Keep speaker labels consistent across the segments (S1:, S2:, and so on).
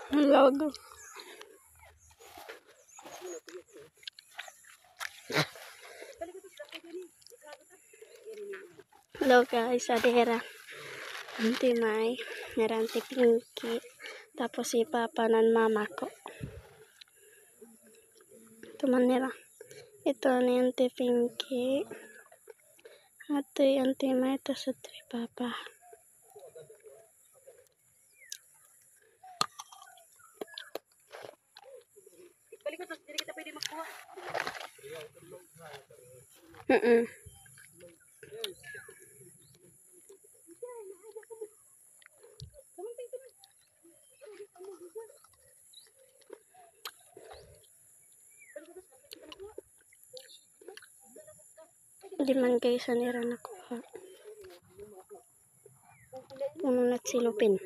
S1: Hello. Hello guys, adera. Auntie Mai, meron Auntie Pinky, tapos si Papa nan mama ko. Ito man nila. Ito ni Auntie Pinky. Ito yung Auntie Mai, tapos ito yung Papa.
S2: Balik ko, hindi kita pwede magkuha.
S1: Hindi man kayo sa nira nakuha. Puno na silupin.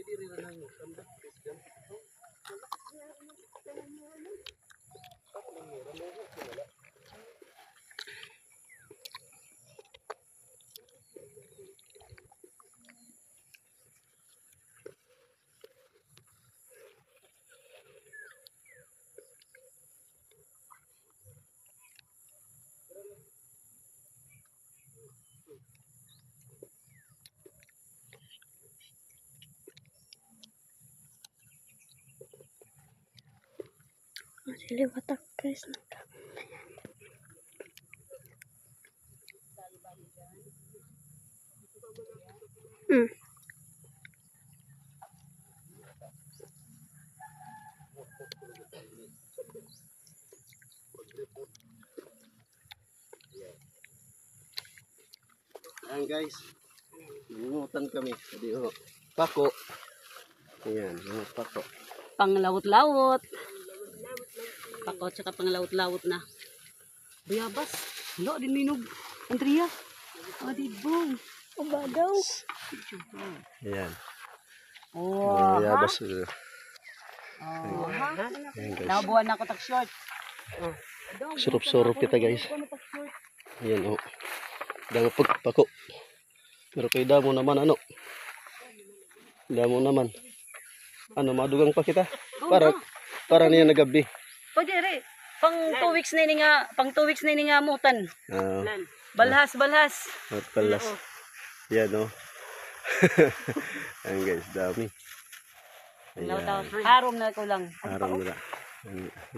S1: Masih watak guys.
S3: Ayan guys, nangungutan kami. Jadi pako. Ayan, mga pako.
S2: Panglawot-lawot. Pako tsaka panglawot-lawot na. Buyabas. Hala, din minog. Andrea. Adibong.
S1: Uba daw.
S3: Ayan.
S2: Oh,
S3: Yabas.
S2: oh, ha?
S3: Ayan guys.
S2: Nabuhan ako tak short.
S3: Surup-surup kita guys. Ayan Damo pako. Pero kay damo naman ano. Damo naman. Ano, madugang pa kita. Para niya nagabi.
S2: Pwede rin. Pang 2 weeks na ini nga, mutan. Balhas.
S3: At palas. Yan Ayan guys, dami. Ayan.
S2: Harom na ko lang.
S3: Harang nila.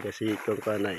S3: Kasi kung panay.